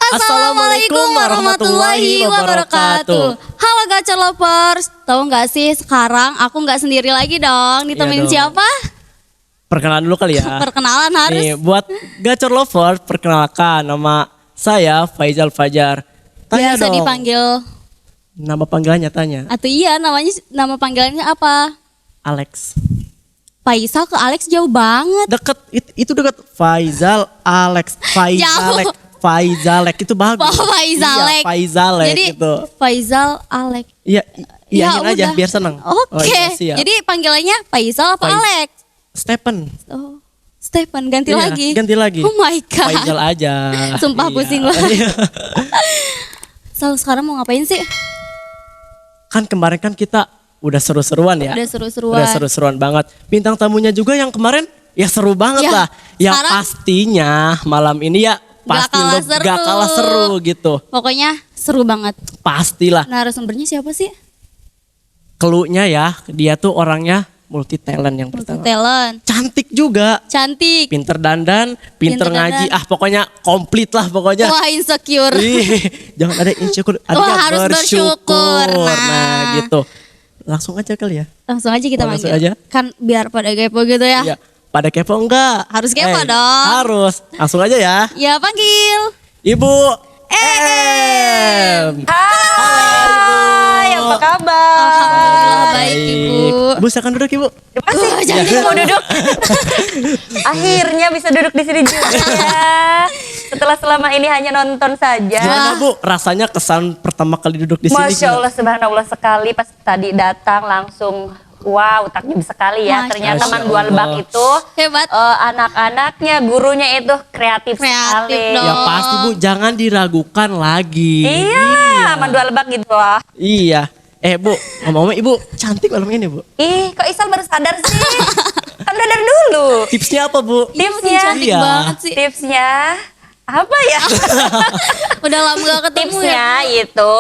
Assalamualaikum warahmatullahi wabarakatuh. Halo Gacor Lovers, tahu nggak sih sekarang aku nggak sendiri lagi dong, ditemenin Iya dong. siapa? Perkenalan dulu kali ya. Perkenalan harus. Nih, buat Gacor Lovers, perkenalkan nama saya Faizal Fajar. Tanya Biasa dong, dipanggil nama panggilannya tanya. atau iya nama panggilannya apa? Alex. Faisal ke Alex jauh banget. Deket, itu deket. Faizal, Alex, Faizalek. Faizalek itu bagus. Oh, Faizalek. Iya, Faizalek Jadi gitu. Faisal Alex. Iya, Ya iyain aja udah. biar seneng. Oke. Oh, iya, siap. Jadi panggilannya Faisal apa Faiz- Alex? Stephen. Oh, Stephen ganti Iya, lagi. ganti lagi. Oh my god. Faizal aja. Sumpah Iya. pusing banget. Iya. Sal sekarang mau ngapain sih? Kan kemarin kan kita udah seru-seruan ya. Udah seru-seruan. Udah seru-seruan banget. Bintang tamunya juga yang kemarin ya seru banget Ya, lah. Ya sekarang pastinya malam ini ya pasti kalah gak kalah seru gitu. Pokoknya seru banget. Pastilah. Narasumbernya siapa sih? Cluenya ya dia tuh orangnya multi talent yang pertama. Talent, Cantik juga. cantik. Pinter dandan, pinter Pinter ngaji. dandan. Pokoknya komplit lah pokoknya. Wah insecure. Ih, jangan ada insecure, ada Wah, harus bersyukur. Nah, gitu. Langsung aja kali ya. Langsung aja kita Oh, langsung manggil. aja? Kan biar pada kepo gitu ya. Iya. Pada kepo enggak? Harus kepo dong. Harus. Langsung aja ya. Ya panggil. Ibu Em. Hai, apa kabar? Alhamdulillah baik Ibu. Ibu silakan duduk Ibu. Terima kasih. Jangan Mau duduk. Akhirnya bisa duduk di sini juga ya. Setelah selama ini hanya nonton saja. Gimana Bu? Rasanya kesan pertama kali duduk di sini? Masya Allah, subhanallah sekali. Pas tadi datang langsung, wow, takjub sekali ya. Masya Ternyata Allah. Mandual Lebak itu Hebat. anak-anaknya, gurunya itu kreatif Kreatif sekali. dong. Ya pasti Bu, jangan diragukan lagi. Iya, Mandual Lebak gitu lah. Iya. Bu, ngomong-ngomong Ibu cantik malam ini Bu. Ih, kok Isal baru sadar sih? Kan udah dari dulu. Tipsnya apa Bu? Ibu makin Tipsnya. cantik Iya. banget sih. Tipsnya apa ya? Udah lama gak ketemu Tipsnya ya. itu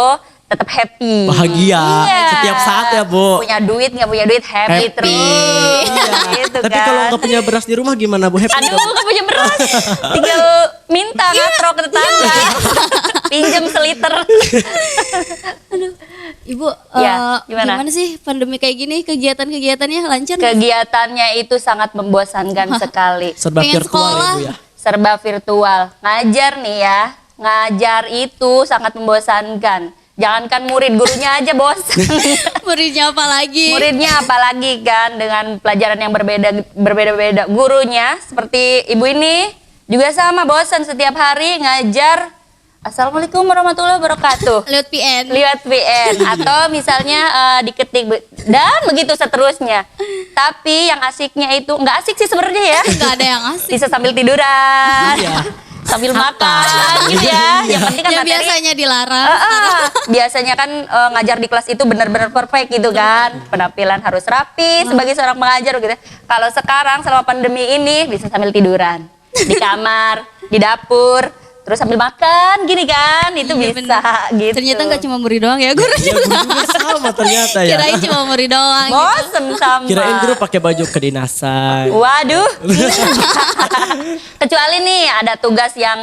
tetap happy. Bahagia Iya. setiap saat ya Bu. Punya duit nggak punya duit happy, Happy. terus. Gitu Tapi kan. kalau nggak punya beras di rumah gimana Bu? Happy Aduh, nggak? nggak punya beras. Tinggal minta ngatro ke tetangga. Pinjem seliter. Ibu, Ya, gimana? gimana sih pandemi kayak gini, kegiatan-kegiatannya lancar nggak? Kegiatannya itu sangat membosankan sekali. Serba Pengen virtual ya sekolah. Bu ya. Serba virtual. Ngajar nih ya. Ngajar itu sangat membosankan. Jangankan murid, gurunya aja bosan. Muridnya apa lagi? Muridnya apalagi kan dengan pelajaran yang berbeda-beda. Gurunya seperti ibu ini juga sama, bosan setiap hari ngajar. Assalamualaikum warahmatullahi wabarakatuh. Lewat PN. Lihat VN atau misalnya diketik dan begitu seterusnya. Tapi yang asiknya itu nggak asik sih sebenarnya ya. Nggak ada yang asik. Bisa sambil tiduran, Iya. sambil makan gitu ya. Yang penting kan Yang materi. biasanya dilarang. Biasanya kan ngajar di kelas itu benar-benar perfect gitu kan. Penampilan harus rapi sebagai seorang pengajar gitu. Kalau sekarang selama pandemi ini bisa sambil tiduran di kamar, di dapur, terus sambil makan gini kan. Itu Iya, bisa bener. gitu. Ternyata nggak cuma murid doang ya, guru Ya juga. guru juga sama ternyata ya. Kirain cuma murid doang. Gitu. Bosen sama. Kirain guru pakai baju kedinasan. Waduh. Kecuali nih ada tugas yang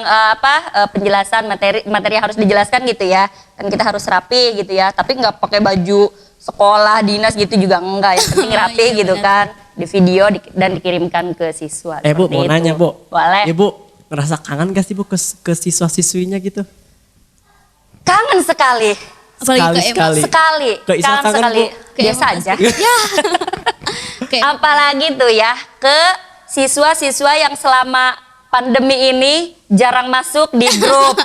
penjelasan materi harus dijelaskan gitu ya. Kan kita harus rapi gitu ya. Tapi nggak pakai baju sekolah dinas gitu juga enggak. Yang penting rapi Iya, gitu benar. kan. Di video dan dikirimkan ke siswa. Bu, Seperti mau itu. nanya Bu. Boleh. Ibu ngerasa kangen gak sih Bu ke siswa-siswinya gitu? Kangen sekali. Apalagi ke Sekali. Sekali. Ke Isal Kangen kangen, sekali. Bu? Ke Biasa emang aja. Ya. Kayak Apalagi tuh ya ke siswa-siswa yang selama pandemi ini jarang masuk di grup.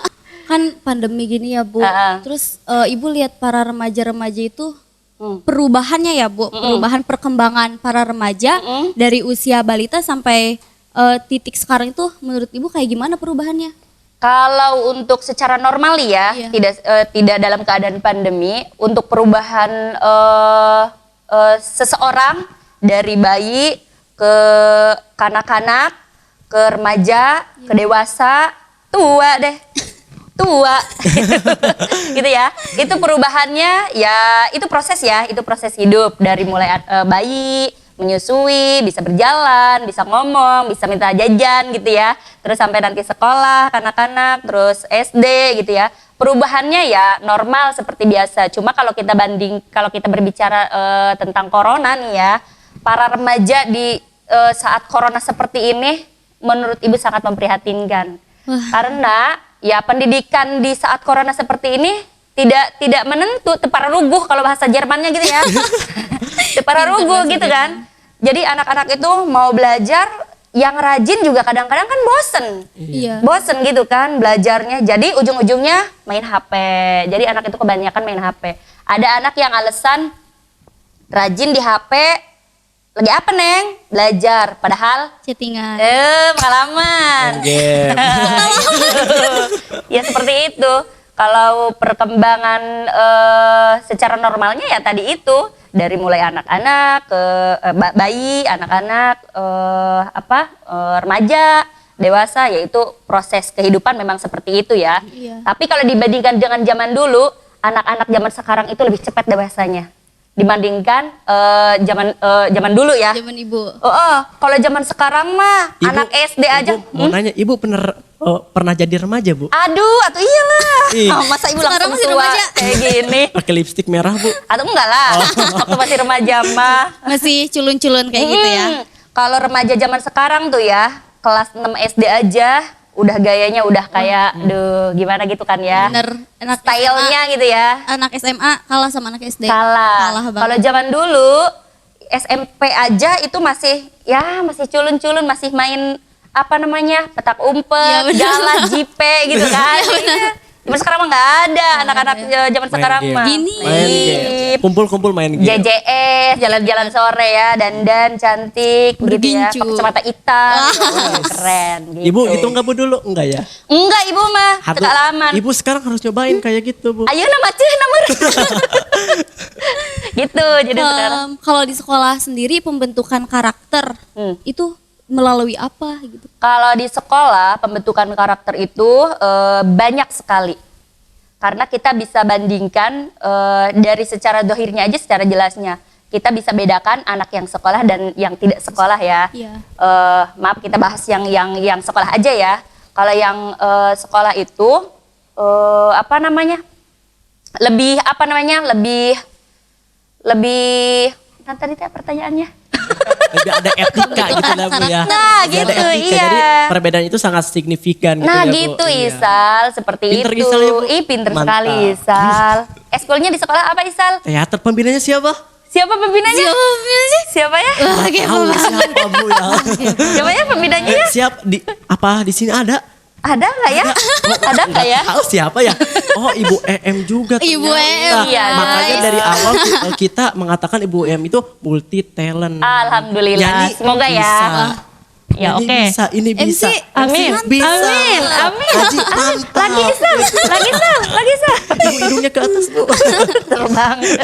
kan pandemi gini ya Bu. Heeh. Terus Ibu lihat para remaja-remaja itu perubahannya ya Bu, perubahan perkembangan para remaja dari usia balita sampai titik sekarang itu menurut Ibu kayak gimana perubahannya? Kalau untuk secara normal ya, Iya. tidak dalam keadaan pandemi, untuk perubahan seseorang dari bayi ke kanak-kanak, ke remaja, ke dewasa, tua deh. Tua gitu ya. Itu perubahannya ya, itu proses ya, itu proses hidup dari mulai bayi, menyusui, bisa berjalan, bisa ngomong, bisa minta jajan gitu ya. Terus sampai nanti sekolah, kanak-kanak, terus SD gitu ya. Perubahannya ya normal seperti biasa. Cuma kalau kita berbicara tentang corona nih ya, para remaja di saat corona seperti ini, menurut Ibu sangat memprihatinkan. Karena ya pendidikan di saat corona seperti ini tidak menentu, tepararuguh kalau bahasa Jermannya gitu ya. Tepararuguh gitu kan. Jadi anak-anak itu mau belajar, yang rajin juga kadang-kadang kan bosen. Iya. Bosen gitu kan belajarnya. Jadi ujung-ujungnya main HP. Jadi anak itu kebanyakan main HP. Ada anak yang alasan rajin di HP, lagi apa Neng? Belajar. Padahal Chattingan. pengalaman. Game. Ya seperti itu. Kalau perkembangan secara normalnya ya tadi itu, dari mulai anak-anak ke bayi, anak-anak remaja, dewasa, yaitu proses kehidupan memang seperti itu ya. Iya. Tapi kalau dibandingkan dengan zaman dulu, anak-anak zaman sekarang itu lebih cepat dewasanya dibandingkan zaman dulu ya. Zaman Ibu. Kalau zaman sekarang mah Ibu, anak SD aja. Ibu, mau nanya, Ibu pernah jadi remaja, Bu? Aduh, atau iyalah. Ih. Masa ibu Sekarang langsung masih tua remaja. kayak gini? Pakai lipstik merah, Bu? Atau enggak lah, waktu masih remaja mah. Masih culun-culun kayak gitu ya. Kalau remaja zaman sekarang tuh ya, kelas 6 SD aja, udah gayanya udah kayak, aduh gimana gitu kan ya. Bener, anak Stylenya gitu ya. Anak SMA kalah sama anak SD. Kalah. banget. Kalau zaman dulu, SMP aja itu masih culun-culun, masih main apa namanya, petak umpet, Iya, bener. galah, jipe gitu kan. Iya. Zaman sekarang mah nggak ada anak-anak zaman sekarang game. mah. Gini. Main game. Kumpul-kumpul main game. JJS, jalan-jalan sore ya, dandan cantik gitu ya, Bergincu. pakai kacamata hitam, keren gitu. Ibu gitu nggak, Bu, dulu? Enggak ya? Enggak ibu mah, pengalaman. Ibu sekarang harus nyobain kayak gitu, Bu. Ayo nama cih nomor. Gitu, jadi sekarang. Kalau di sekolah sendiri pembentukan karakter itu melalui apa gitu? Kalau di sekolah pembentukan karakter itu banyak sekali. Karena kita bisa bandingkan dari secara dohirnya aja, secara jelasnya. Kita bisa bedakan anak yang sekolah dan yang tidak sekolah ya. Iya. Maaf, kita bahas yang sekolah aja ya. Kalau yang sekolah itu lebih kan tadi teh pertanyaannya. Lebih ada etika gitu lah, Bu ya. Nah, Lebih ada gitu, etika. iya. Jadi perbedaan itu sangat signifikan gitu Nah ya, Bu. gitu Iya. Isal, seperti Pinter itu. Isal ya, Bu. Ih pinter Mantap. sekali Isal. Eskulnya di sekolah apa Isal? Teater pembinanya siapa? Siapa pembinanya? Siapa ya? Tahu siapa, Bu ya. Siapa ya pembinanya ya? Siap di sini ada? Ada nggak ya? Ada nggak ya? Tahu siapa ya? Oh, Ibu EM juga Ibu ternyata. EM, iya, Makanya guys. dari awal kita mengatakan Ibu EM itu multi talent. Alhamdulillah. Nyanyi Semoga ya. bisa. Ya Ini oke. bisa, ini MC, bisa. Amin. Bisa. Amin. Amin. Haji, mantap. Lagi Isal, lagi Isal. Ibu hidungnya ke atas, Bu. Seru banget.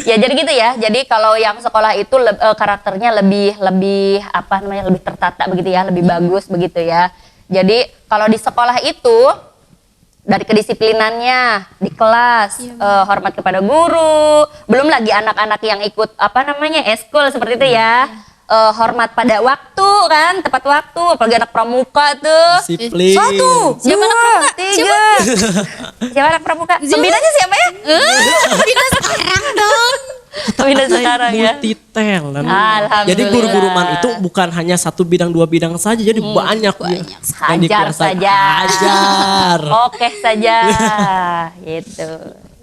Ya jadi gitu ya. Jadi kalau yang sekolah itu karakternya lebih tertata begitu ya, lebih bagus begitu ya. Jadi kalau di sekolah itu dari kedisiplinannya di kelas, hormat kepada guru, belum lagi anak-anak yang ikut eskul seperti itu ya. Hormat pada waktu kan, tepat waktu, apalagi anak pramuka tuh. Disiplin. Satu, Siapa anak dua, pramuka? tiga. Siapa anak pramuka? Pembinanya siapa ya? Pembina sekarang dong. Pembina sekarang ya. Multi talent. Alhamdulillah. Jadi guru-guru man itu bukan hanya satu bidang, dua bidang saja, jadi banyak. yang Hajar dikuasai. saja. Hajar. Oke saja. Gitu.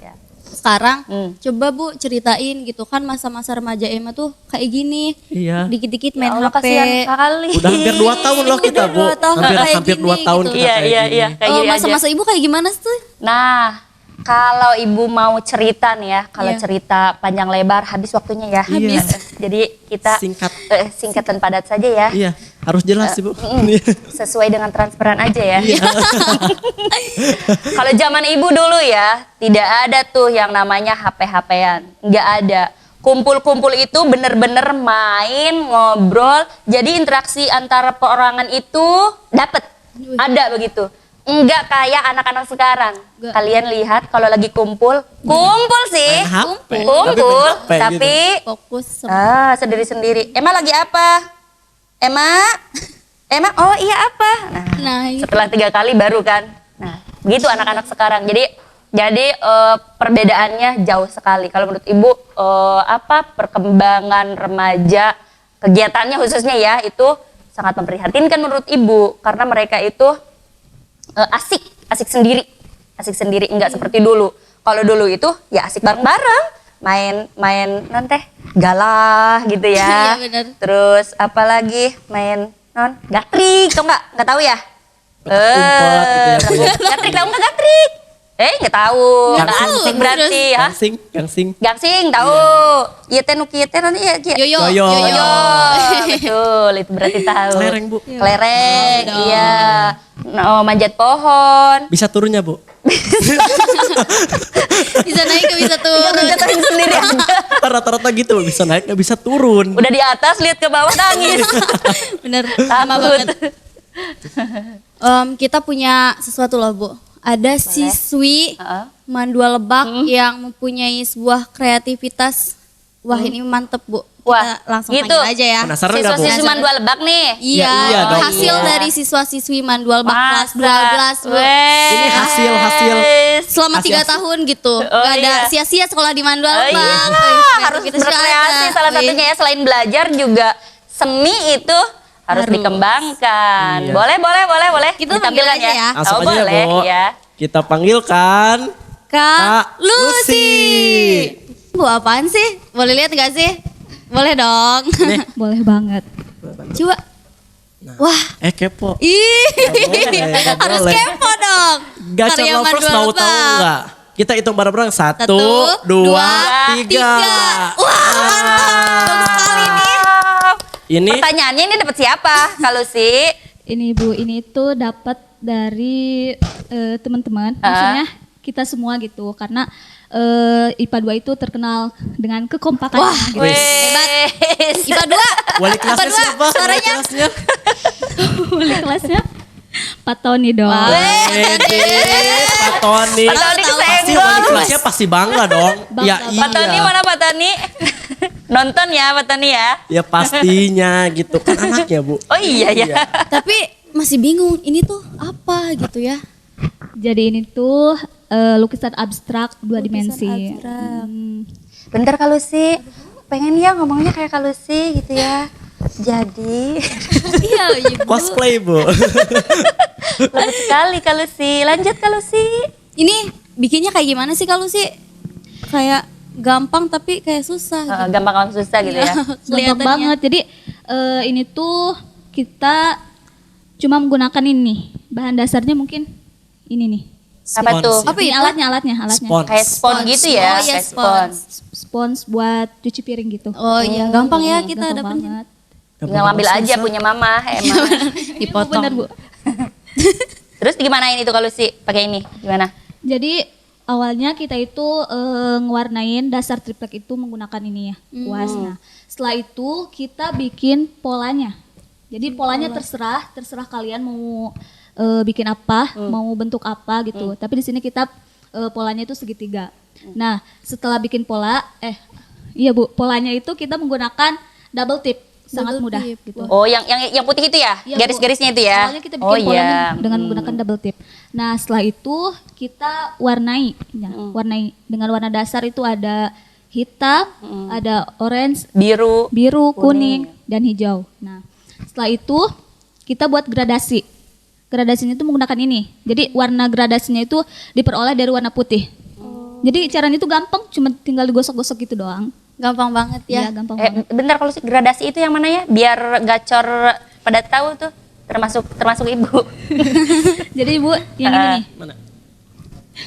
Ya. Sekarang coba Bu ceritain gitu kan masa-masa remaja Emma tuh kayak gini. Iya. Dikit-dikit Ya main Allah, HP. kasihan sekali. Udah hampir 2 tahun loh kita, Bu. Udah 2 tahun kayak Hampir gini 2 tahun gitu. kita Iya, kayak iya, gini. iya. Kayak gini aja. Masa-masa Ibu kayak gimana sih? Nah, kalau ibu mau cerita nih ya, kalau Iya. cerita panjang lebar habis waktunya ya. Habis. Jadi kita Singkat. singkat dan padat saja ya. Iya, harus jelas sih, Bu. Sesuai dengan transparan aja ya. Iya. Kalau zaman ibu dulu ya, tidak ada tuh yang namanya HP-HPan. Nggak ada. Kumpul-kumpul itu bener-bener main, ngobrol. Jadi interaksi antara perorangan itu dapet. Ada begitu. Enggak kayak anak-anak sekarang. Enggak. Kalian lihat kalau lagi kumpul sih. Main HP. Kumpul, Tapi main HP tapi Fokus sendiri-sendiri. Emma lagi apa? Emma, oh iya apa? Nah, Setelah 3 kali baru kan. Nah, gitu anak-anak sekarang. Jadi perbedaannya jauh sekali. Kalau menurut Ibu perkembangan remaja kegiatannya khususnya ya itu sangat memprihatinkan menurut Ibu karena mereka itu asik sendiri enggak seperti dulu. Kalau dulu itu ya asik bareng-bareng, main nanti galah gitu ya. Iya, bener. Terus apalagi main gatrik, tau nggak tahu ya? Umpet gitu ya, Bu, ya. Gatrik tahu nggak gatrik? Nggak tahu, nggak Gangsing. asik berarti ya. Gangsing. Gangsing tahu, iya teh nanti ya. Yoyo. Yoyo. Betul, itu berarti tahu. Kelereng, Bu. Kelereng, Tahu dong. iya. Manjat pohon. Bisa turunnya, Bu. Bisa naik ke bisa turun. Jatuhin sendiri aja. Rata-rata gitu, bisa naik nggak bisa turun. Udah di atas lihat ke bawah nangis. Bener, sama Takut. banget. Kita punya sesuatu loh Bu. Ada siswi Heeh. Mandua Lebak yang mempunyai sebuah kreativitas. Wah ini mantep Bu. Wah, Kita langsung gitu. panggil aja ya. Penasaran nggak, Bu? Siswa-siswa Mandua Lebak nih. Iya, Ya, iya dong. hasil Iya. dari siswa-siswi Mandua Lebak kelas Masa? 12 Bu. Ini hasil. Selama 3 Hasil. tahun gitu. Oh, Gak ada iya. sia-sia sekolah di Mandua Oh Lebak. iya, harus Kreativitas juga berkreasi ada. salah Wih. satunya ya selain belajar juga seni itu harus Harus. dikembangkan. Iya. Boleh. Kita panggil ditampilkan aja ya. Langsung Oh, aja boleh Bu. ya. Kita panggilkan Kak Lucy. Bu apaan sih? Boleh lihat gak sih? Boleh dong. Nih. Boleh banget. Coba. Wah. Kepo. Ih. Nggak Harus boleh. kepo dong. Gacor Karya lovers Mandua mau Lebak. tahu nggak? Kita hitung bareng-bareng. 1, 2, 3. Wah, mantap. Bagus sekali nih. Ini Pertanyaannya ini dapat siapa? Kalau sih Ini Bu, ini tuh dapat dari teman-teman. Maksudnya kita semua gitu. Karena IPA 2 itu terkenal dengan kekompakan. Wah, gitu. hebat. IPA 2. wali kelasnya IPA 2, siapa? Wali suaranya. kelasnya? Wali kelasnya Pak Tony dong. Wede, Pak Tony. Pak Tony Tahu. Pasti kesenggol. wali kelasnya pasti bangga dong. Bangga, Ya bangga. Pak Tony iya. mana Pak Tony? Nonton ya Pak Tony ya. Ya pastinya gitu kan anaknya Bu. Oh iya ya. Tapi masih bingung ini tuh apa gitu ya. Jadi ini tuh lukisan abstrak 2 dimensi. abstrak. Bentar kalau sih pengen ya ngomongnya kayak kalau sih gitu ya. Jadi Iya, Ibu. Cosplay Bu. lembut sekali kalau sih. Lanjut kalau sih. Ini bikinnya kayak gimana sih kalau sih? Kayak gampang tapi kayak susah. gitu. Gampang susah gitu ya. Gampang Kelihatannya. banget. Jadi ini tuh kita cuma menggunakan ini. Bahan dasarnya mungkin ini nih. Apa tuh? Apa Ini itu? alatnya. Spons. Kayak spons gitu ya. Oh iya, Kayak spons. Spons buat cuci piring gitu. Oh iya, gampang ya kita Gampang dapetnya. banget. Tinggal ngambil aja punya mama emang. Dipotong. Bener Bu. Terus gimana ini tuh kalau sih pakai ini? Gimana? Jadi awalnya kita itu ngewarnain dasar triplek itu menggunakan ini ya, kuas. Nah, setelah itu kita bikin polanya. Jadi polanya terserah kalian mau bikin apa, mau bentuk apa gitu. Tapi di sini kita polanya itu segitiga. Nah, setelah bikin pola, iya Bu, polanya itu kita menggunakan double tip, sangat Double mudah tip, gitu. Oh, yang putih itu ya? Iya, Bu. Garis-garisnya itu ya? Awalnya kita Oh bikin polanya iya. dengan menggunakan double tip. Nah, setelah itu kita warnai. Ya, warnai dengan warna dasar itu ada hitam, ada orange, Biru. biru, kuning, dan hijau. Nah, setelah itu kita buat gradasi. Gradasinya itu menggunakan ini. Jadi warna gradasinya itu diperoleh dari warna putih. Jadi caranya itu gampang, cuma tinggal digosok-gosok gitu doang. Gampang banget ya. Iya, gampang banget. Bentar kalau sih gradasi itu yang mana ya? Biar gacor pada tahu tuh. Termasuk ibu. Jadi Bu, yang ini nih. Mana?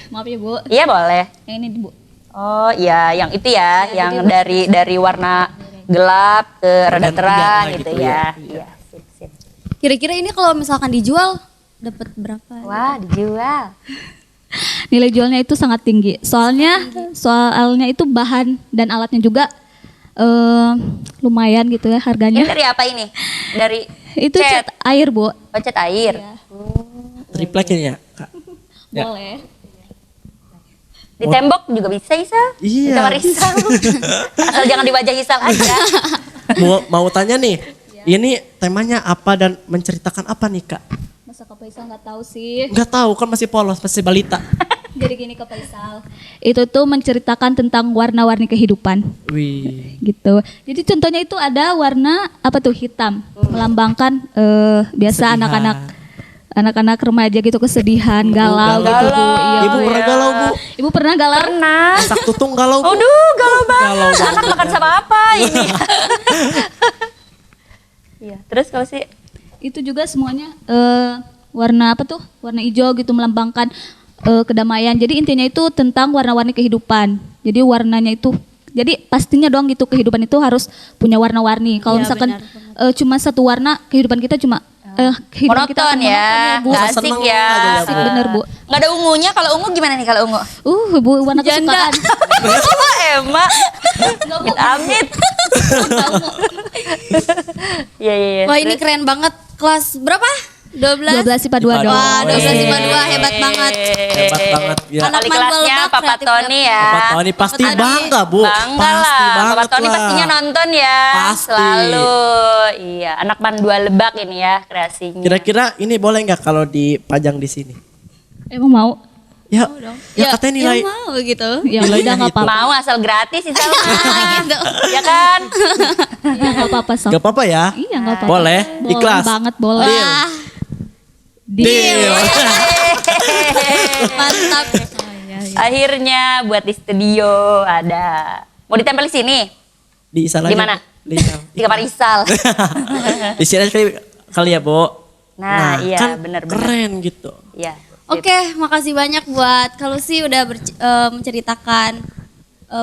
Maaf ya Bu, Iya boleh. yang ini Bu. Oh iya, yang itu ya, yang dari warna gelap ke rada Terang terang gitu gitu ya. ya. Iya, sip. Kira-kira ini kalau misalkan dijual dapat berapa? Wah, dijual. Nilai jualnya itu sangat tinggi. Soalnya itu bahan dan alatnya juga lumayan gitu ya Ini harganya. dari apa ini? Dari Itu cat air Bu. cat air. Triplek ini ya? Ya. Boleh. Di tembok juga bisa Isal. Di Iya, kamar Isal. Asal jangan di wajah Isal aja. Mau tanya nih, ini temanya apa dan menceritakan apa nih Kak? Masa Kak Faisal nggak tahu sih? Nggak tahu kan masih polos, masih balita. Jadi gini Kak Faisal. Itu tuh menceritakan tentang warna-warni kehidupan. Wih. Gitu. Jadi contohnya itu ada warna apa tuh hitam, melambangkan biasa Kesedihan. anak-anak remaja gitu kesedihan, galau gitu Bu. Iya, Ibu Bu. pernah galau Bu? Ibu pernah galau? Pernah. Masak tutung galau Bu? Aduh, galau banget. Galau banget. Anak makan sama apa ini? Iya, terus kalau sih Itu juga semuanya warna apa tuh? Warna hijau gitu melambangkan kedamaian. Jadi intinya itu tentang warna-warni kehidupan. Jadi warnanya itu jadi pastinya dong gitu kehidupan itu harus punya warna-warni. Kalau Iya, misalkan benar, cuma satu warna kehidupan kita cuma kehidupan kita monoton akan ya, monoton Bu. nggak asik Seneng ya. aja ya, Asik Bu. bener Bu. Nggak ada ungunya. Kalau ungu gimana nih kalau ungu? Bu warna Janda. kesukaan. Emak. Enggak Bu. Amit. Iya, iya, iya. Wah ini Terus? keren banget. Kelas berapa? 12? 12 IPA 2 IPA dong. Wah, 12 Wih. IPA 2 hebat banget. Hebat banget ya. Anak Wali manual kelasnya lebak, Papa kreatif Tony ya. Pak Tony pasti Tony. bangga Bu. Bangga Pasti lah. banget Papa Tony lah. pastinya nonton ya. Pasti. Selalu. Iya, anak mandua lebak ini ya kreasinya. Kira-kira ini boleh nggak kalau dipajang di sini? Emang mau? Ya, ya katanya nilai. Ya mau gitu. Ya Nilainya udah nggak itu. apa-apa. Mau asal gratis sih sama. Gitu. Ya kan? Iya nggak apa-apa Sob. Gak apa-apa ya? Iya nggak apa-apa. Boleh? Boleh Ikhlas? banget boleh. Deal. Wah, Deal. mantap. Akhirnya buat di studio ada. Mau ditempel di sini? Di Isal Di aja. mana? Isal. Di kamar Isal. Di sini aja kali ya, Bu. Nah, iya, kan benar-benar. keren gitu. Iya. Oke, makasih banyak buat kalau sih udah menceritakan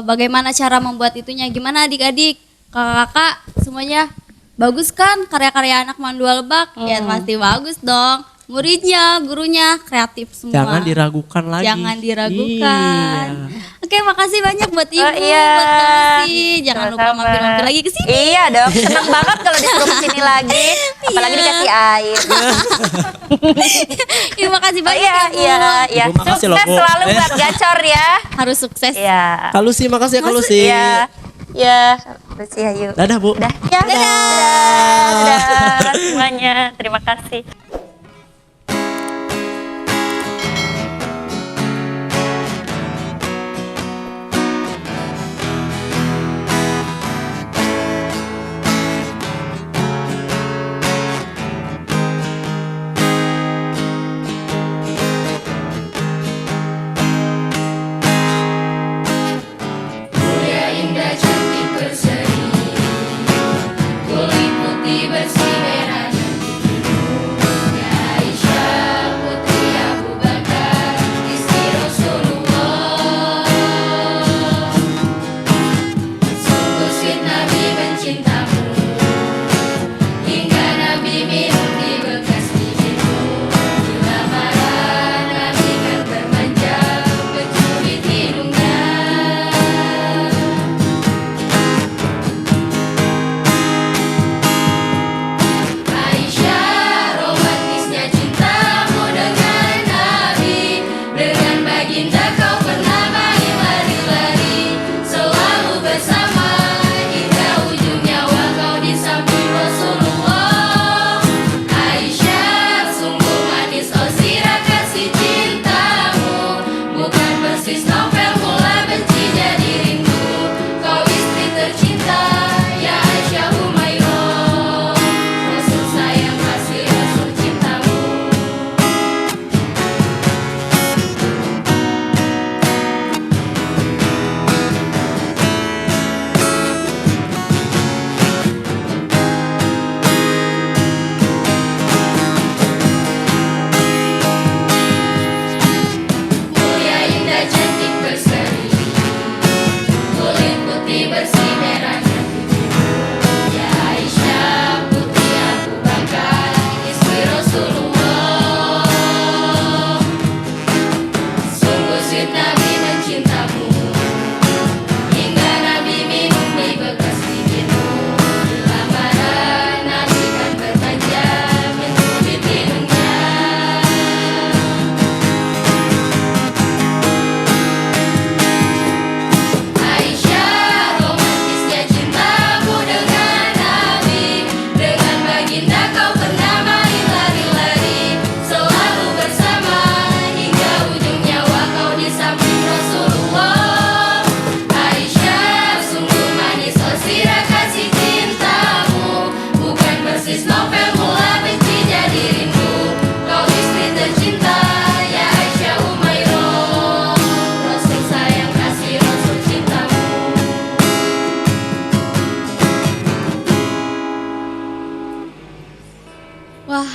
bagaimana cara membuat itunya. Gimana adik-adik, kakak-kakak semuanya bagus kan karya-karya anak Mandua Lebak? Ya pasti bagus dong. Muridnya, gurunya kreatif semua. Jangan diragukan lagi. Jangan diragukan. Iya. Oke, makasih banyak buat Ibu, Oh, iya. buat Kamsi. Jangan lupa Sama-sama. mampir-mampir lagi ke sini. Iya dong, senang banget kalau disuruh kesini lagi. Apalagi Iya. dikasih air. Terima kasih Oh, banyak iya, ya, Bu. iya, iya. Ibu, makasih loh, Sukses Bu. selalu buat Gacor ya. Harus sukses. Iya. Kalusi, makasih ya Kalusi. Iya. Iya, terus ya yuk. Dadah, Bu. Udah. Ya. Dadah. Dadah semuanya. Terima kasih.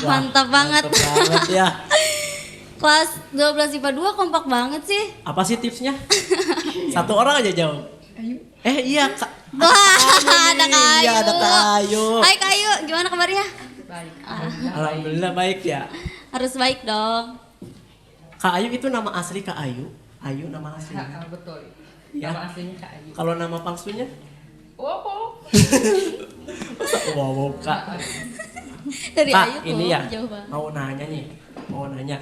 Mantap banget. Mantap banget ya. Kelas 12 IPA 2 kompak banget sih. Apa sih tipsnya? Satu orang aja jawab. Iya Kak. Wah, ada Kak Ayu. Iya ada Kak Ayu. Hai Kak Ayu, gimana kabarnya? Alhamdulillah baik ya. Harus baik dong. Kak Ayu itu nama asli Kak Ayu. Ayu nama asli. Betul. Ya. Nama aslinya Kak Ayu. Kalau nama palsunya? Wow. Wow Kak. Dari Kak Ayu tuh ini ya jauh banget. mau nanya.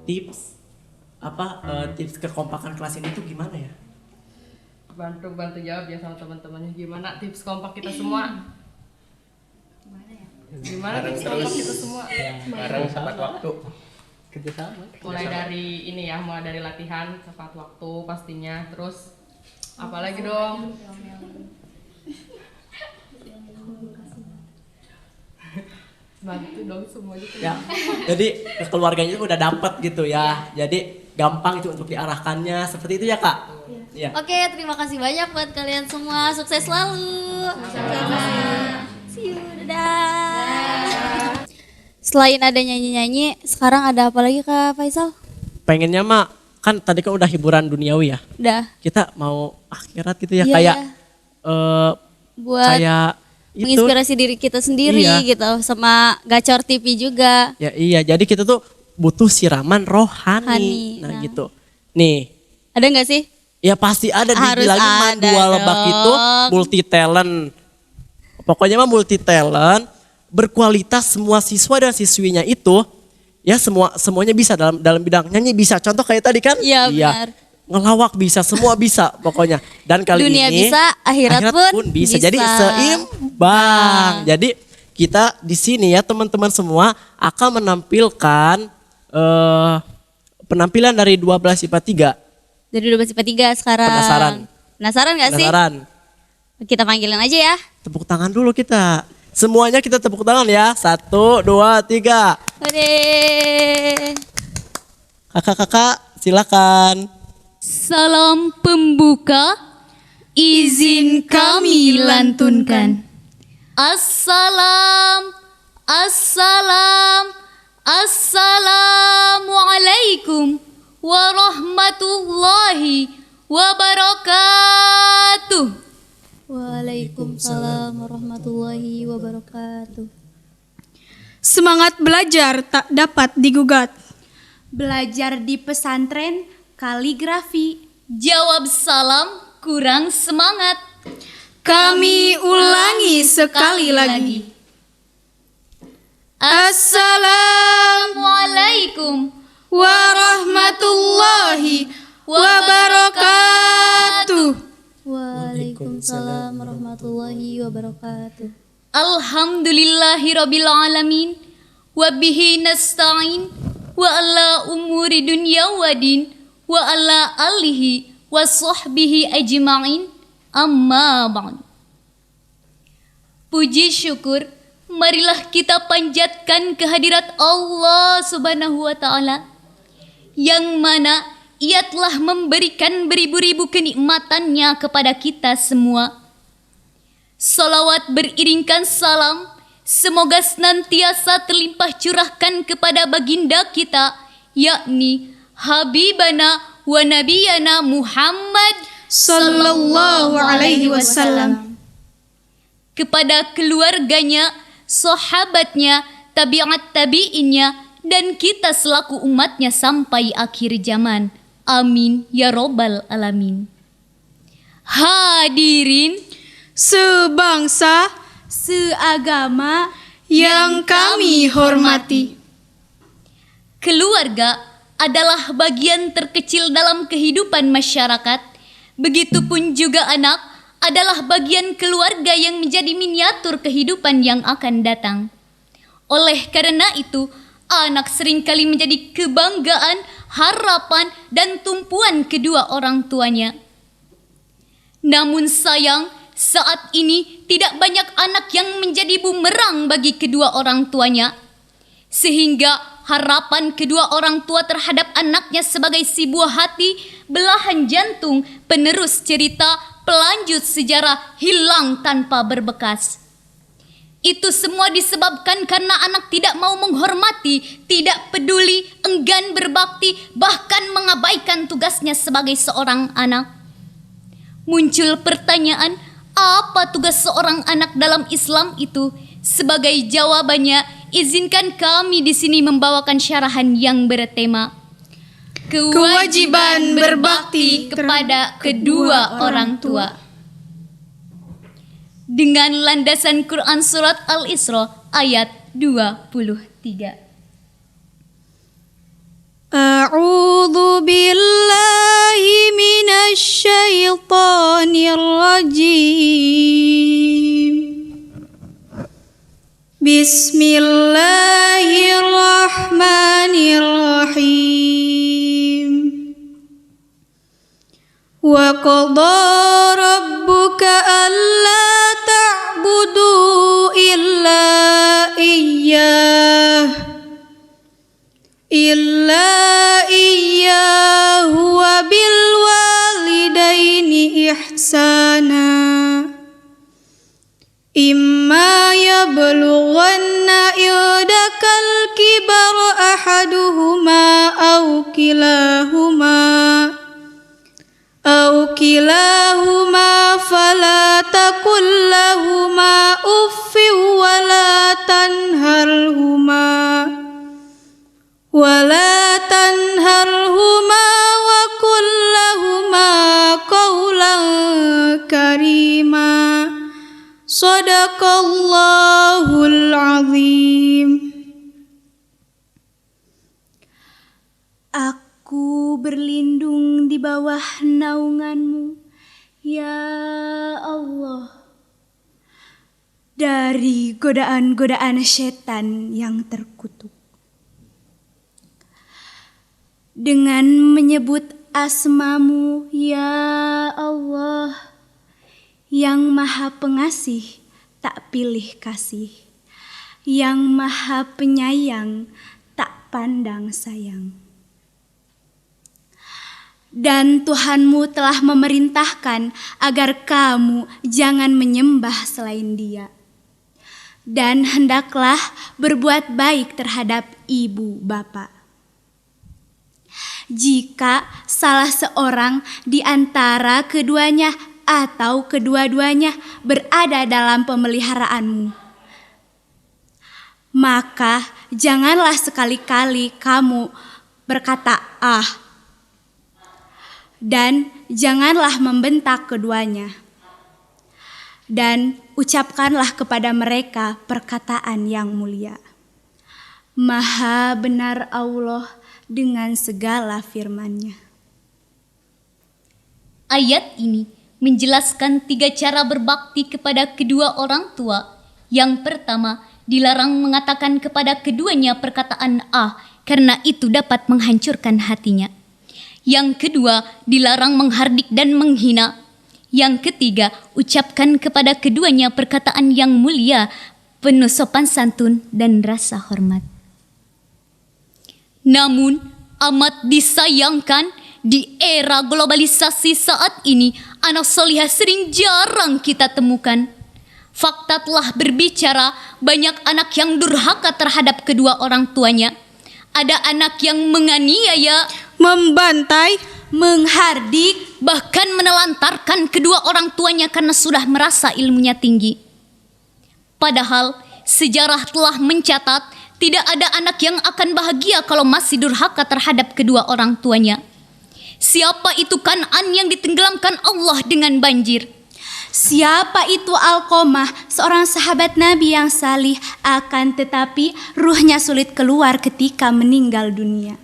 Tips tips kekompakan kelas ini tuh gimana ya? Bantu jawab ya sama teman-temannya. Gimana tips kompak kita semua? Gimana tips kompak kita semua? Bareng tepat waktu. Kerjasama. Mulai dari latihan tepat waktu pastinya. Terus apalagi dong? Bantu dong semuanya. Ya. Jadi keluarganya itu udah dapet gitu ya. Jadi gampang itu untuk diarahkannya seperti itu ya Kak. Iya. Oke, terima kasih banyak buat kalian semua. Sukses selalu. Sama-sama. See you, dadah. Selain ada nyanyi-nyanyi, sekarang ada apa lagi Kak Faisal? Pengennya mah kan tadi kan udah hiburan duniawi ya. Udah. Kita mau akhirat gitu ya Iya, kayak iya. Buat kayak itu. menginspirasi diri kita sendiri Iya. gitu, sama Gacor TV juga. Ya iya, jadi kita tuh butuh siraman rohani. Hani, Nah nah. gitu. Nih, Ada nggak sih? ya pasti ada Harus dibilangin mah ada dua lebak dong. itu multi talent. Pokoknya mah multi talent, berkualitas semua siswa dan siswinya itu ya semuanya bisa dalam bidang nyanyi bisa. Contoh kayak tadi kan? Iya, benar. Ngelawak bisa, semua bisa pokoknya. Dan kali Dunia ini bisa, akhirat pun bisa. bisa. Jadi seimbang. Jadi kita di sini ya teman-teman semua akan menampilkan penampilan dari 12 IPA 3. Dari 12 IPA 3 sekarang. Penasaran? Penasaran gak sih? Penasaran? Kita panggilin aja ya. Tepuk tangan dulu kita. Semuanya kita tepuk tangan ya. 1, 2, 3. Waduh. Kakak-kakak silakan. Salam pembuka, izin kami lantunkan. Assalamualaikum warahmatullahi wabarakatuh. Waalaikumsalam warahmatullahi wabarakatuh. Semangat belajar tak dapat digugat. Belajar di pesantren kaligrafi. Jawab salam kurang semangat. Kami ulangi sekali lagi. Assalamualaikum Warahmatullahi wabarakatuh. Waalaikumsalam warahmatullahi wabarakatuh. Alhamdulillahirabbil alamin wa bihi nasta'in wa ala umuri dunya wadin wa ala alihi wa sahbihi ajma'in amma ba'd. Puji syukur marilah kita panjatkan kehadirat Allah Subhanahu wa taala yang mana Ia telah memberikan beribu-ribu kenikmatannya kepada kita semua. Salawat beriringkan salam, semoga senantiasa terlimpah curahkan kepada baginda kita, yakni Habibana wa Nabiyana Muhammad Sallallahu alaihi wasallam. kepada keluarganya, sahabatnya, tabi'at tabi'innya, dan kita selaku umatnya sampai akhir zaman. Amin ya robbal alamin. Hadirin Sebangsa Seagama yang kami hormati. keluarga adalah bagian terkecil dalam kehidupan masyarakat. Begitupun juga anak adalah bagian keluarga yang menjadi miniatur kehidupan yang akan datang. Oleh karena itu, anak seringkali menjadi kebanggaan, harapan, dan tumpuan kedua orang tuanya. Namun sayang, saat ini tidak banyak anak yang menjadi bumerang bagi kedua orang tuanya. Sehingga harapan kedua orang tua terhadap anaknya sebagai si buah hati, belahan jantung, penerus cerita, pelanjut sejarah hilang tanpa berbekas. Itu semua disebabkan karena anak tidak mau menghormati, tidak peduli, enggan berbakti, bahkan mengabaikan tugasnya sebagai seorang anak. Muncul pertanyaan, apa tugas seorang anak dalam Islam itu? Sebagai jawabannya, izinkan kami di sini membawakan syarahan yang bertema Kewajiban berbakti kepada kedua orang tua. Dengan landasan Quran surat Al-Isra ayat 23. A'udzu billahi minasy syaithanir rajim. Bismillahirrahmanirrahim. Wa qadha rabbuka alla ta'budu illa iyyahu wa bil walidaini ihsana. Imma yablughanna indakal kibar ahaduhuma aw kilahuma fala taqul lahuma uffin wala tanharhuma wa qul lahuma qawlan karima. Shadaqallahul azim. Aku berlindung di bawah naungan-Mu, ya Allah, dari godaan-godaan setan yang terkutuk. Dengan menyebut asma-Mu, ya Allah, yang maha pengasih, tak pilih kasih, yang maha penyayang, tak pandang sayang. Dan Tuhanmu telah memerintahkan agar kamu jangan menyembah selain Dia. Dan hendaklah berbuat baik terhadap ibu bapa. Jika salah seorang di antara keduanya atau kedua-duanya berada dalam pemeliharaanmu, maka janganlah sekali-kali kamu berkata "ah", dan janganlah membentak keduanya, dan ucapkanlah kepada mereka perkataan yang mulia. Maha benar Allah dengan segala firman-Nya. Ayat ini menjelaskan 3 cara berbakti kepada kedua orang tua. Yang pertama, dilarang mengatakan kepada keduanya perkataan "ah", karena itu dapat menghancurkan hatinya. Yang kedua, dilarang menghardik dan menghina. Yang ketiga, ucapkan kepada keduanya perkataan yang mulia, penuh sopan santun dan rasa hormat. Namun, amat disayangkan di era globalisasi saat ini, anak solihah sering jarang kita temukan. Fakta telah berbicara, banyak anak yang durhaka terhadap kedua orang tuanya. Ada anak yang menganiaya, Membantai, menghardik, bahkan menelantarkan kedua orang tuanya karena sudah merasa ilmunya tinggi. Padahal sejarah telah mencatat tidak ada anak yang akan bahagia kalau masih durhaka terhadap kedua orang tuanya. Siapa itu Kan'an yang ditenggelamkan Allah dengan banjir? Siapa itu Alqamah, seorang sahabat Nabi yang salih, akan tetapi ruhnya sulit keluar ketika meninggal dunia?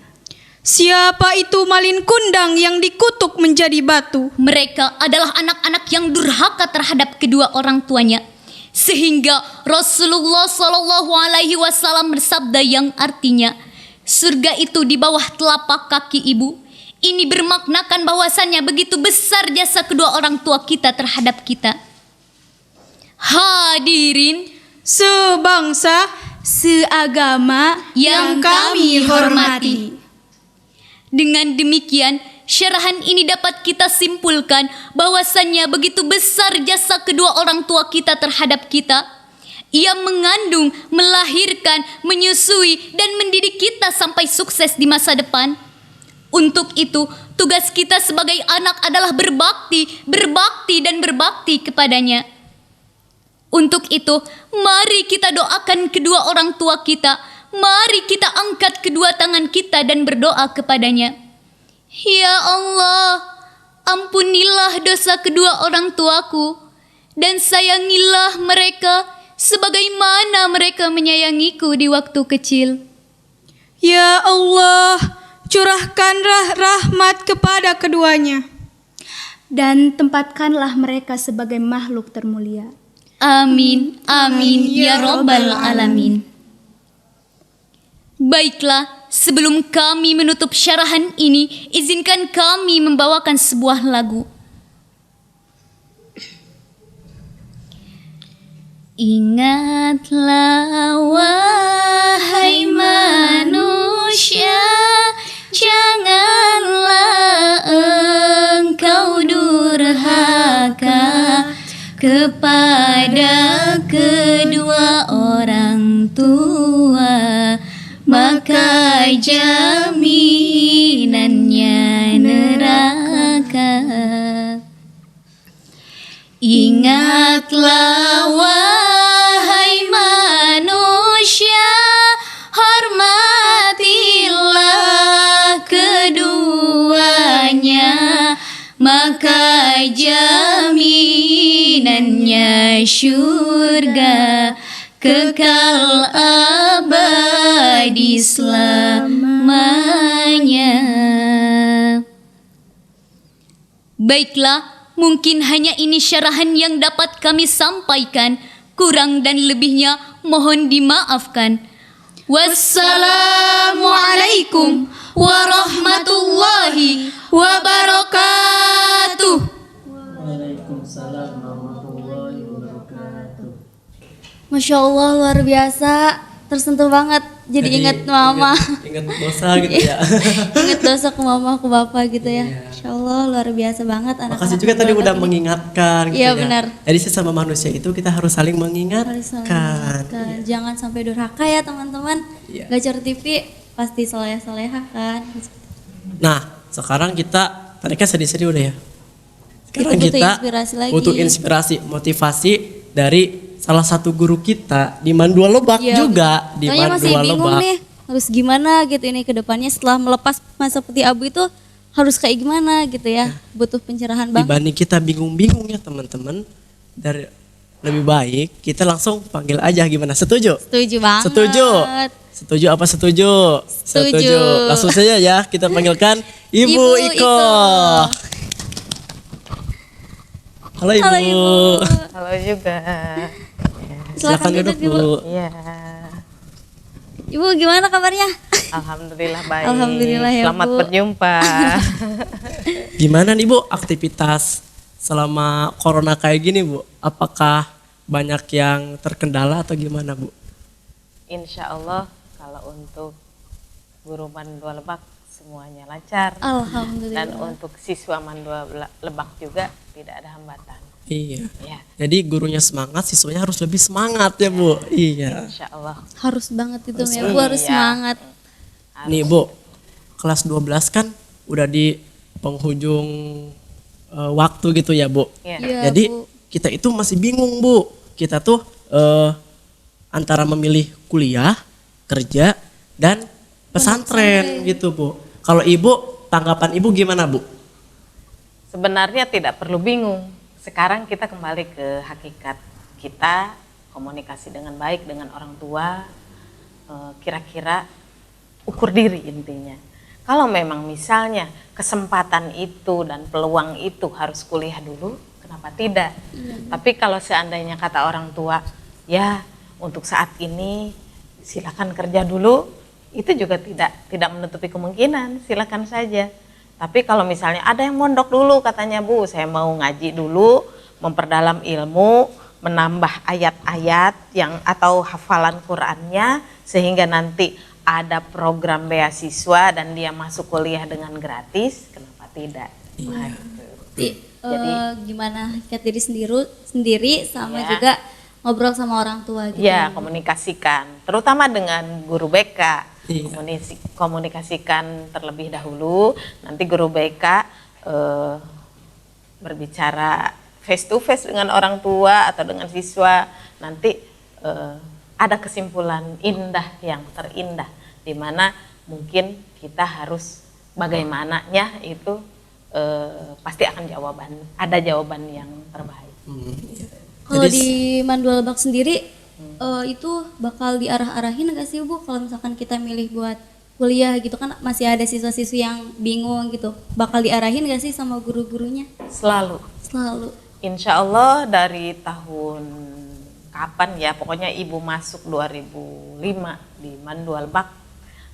siapa itu Malin Kundang yang dikutuk menjadi batu? Mereka adalah anak-anak yang durhaka terhadap kedua orang tuanya. Sehingga Rasulullah SAW bersabda yang artinya, surga itu di bawah telapak kaki ibu. Ini bermaknakan bahwasannya begitu besar jasa kedua orang tua kita terhadap kita. Hadirin Sebangsa, seagama yang kami hormati. Dengan demikian, syarahan ini dapat kita simpulkan bahwasannya begitu besar jasa kedua orang tua kita terhadap kita. Ia mengandung, melahirkan, menyusui, dan mendidik kita sampai sukses di masa depan. Untuk itu, tugas kita sebagai anak adalah berbakti, dan berbakti kepadanya. Untuk itu, mari kita doakan kedua orang tua kita. Mari kita angkat kedua tangan kita dan berdoa kepadanya. Ya Allah, ampunilah dosa kedua orang tuaku, dan sayangilah mereka sebagaimana mereka menyayangiku di waktu kecil. Ya Allah, curahkanlah rahmat kepada keduanya. Dan tempatkanlah mereka sebagai makhluk termulia. Amin, amin, ya Rabbal Alamin. Baiklah, sebelum kami menutup syarahan ini, izinkan kami membawakan sebuah lagu. Ingatlah wahai manusia, janganlah engkau durhaka kepada kedua orang tua, maka jaminannya neraka. Ingatlah wahai manusia, hormatilah keduanya, maka jaminannya syurga kekal abadi selamanya. Baiklah, mungkin hanya ini syarahan yang dapat kami sampaikan. Kurang dan lebihnya mohon dimaafkan. Wassalamualaikum warahmatullahi wabarakatuh. Waalaikumsalam warahmatullahi wabarakatuh. Masya Allah, luar biasa, tersentuh banget. Jadi ingat mama. Ingat dosa gitu ya. Ingat dosa ke mama, ke bapak gitu ya. Masya Allah, luar biasa banget. Makasih juga tadi udah mengingatkan gitu Iya, ya. benar. Jadi sesama manusia itu kita harus saling mengingatkan. Harus mengingatkan. Jangan sampai durhaka ya teman-teman. Iya. Gacor TV pasti soleh-soleha kan. Nah, sekarang kita tadi kan sedih-sedih udah ya. Sekarang Kita butuh kita inspirasi lagi. butuh inspirasi, motivasi dari salah satu guru kita di Mandua Lebak Iya. juga di Soalnya masih Mandua bingung Lebak. nih harus gimana gitu ini ke depannya setelah melepas masa peti abu itu harus kayak gimana gitu ya. Butuh pencerahan banget. Dibanding kita bingung-bingung ya teman-teman, dari lebih baik kita langsung panggil aja, gimana? Setuju? Setuju banget. Setuju? Setuju apa setuju? Setuju. Langsung saja ya kita panggilkan Ibu Ibu Iko. Halo Ibu. Halo Ibu. Halo juga. Silakan duduk Bu. Iya. Ibu gimana kabarnya? Alhamdulillah baik. Alhamdulillah ya, Selamat Bu. berjumpa. Gimana nih Bu aktivitas selama corona kayak gini Bu? Apakah banyak yang terkendala atau gimana Bu? Insya Allah kalau untuk guru Mandua Lebak semuanya lancar. Alhamdulillah. Dan untuk siswa Mandua Lebak juga tidak ada hambatan. Iya. Ya, Jadi gurunya semangat, siswanya harus lebih semangat ya Bu. Iya. insya Allah. Harus banget itu Harus ya Bu, harus Iya. semangat. Nih Bu, kelas 12 kan udah di penghujung waktu gitu ya Bu. Iya. Iya, Jadi Bu. kita itu masih bingung Bu. Kita tuh antara memilih kuliah, kerja, dan pesantren gitu Bu. Kalau Ibu, tanggapan Ibu gimana Bu? Sebenarnya tidak perlu bingung. Sekarang kita kembali ke hakikat kita, komunikasi dengan baik dengan orang tua, kira-kira ukur diri intinya. Kalau memang misalnya kesempatan itu dan peluang itu harus kuliah dulu, kenapa tidak? Tapi kalau seandainya kata orang tua, ya untuk saat ini silakan kerja dulu, itu juga tidak menutupi kemungkinan, silakan saja. Tapi kalau misalnya ada yang mondok dulu katanya Bu, saya mau ngaji dulu, memperdalam ilmu, menambah ayat-ayat yang atau hafalan Qur'annya sehingga nanti ada program beasiswa dan dia masuk kuliah dengan gratis, kenapa tidak? Nah, gitu. Jadi Gimana ikat diri sendiri sama Iya. juga ngobrol sama orang tua gitu. Ya, komunikasikan, terutama dengan guru BK. Iya. Komunikasikan terlebih dahulu, nanti guru BK berbicara face to face dengan orang tua atau dengan siswa, nanti ada kesimpulan indah yang terindah, di mana mungkin kita harus bagaimananya itu pasti akan ada jawaban yang terbaik. Kalau di Mandua Lebak sendiri itu bakal diarah-arahin nggak sih Bu kalau misalkan kita milih buat kuliah gitu kan, masih ada siswa-siswi yang bingung gitu, bakal diarahin nggak sih sama guru-gurunya? Selalu. Insya Allah dari tahun kapan ya, pokoknya Ibu masuk 2005 di Mandua Lebak.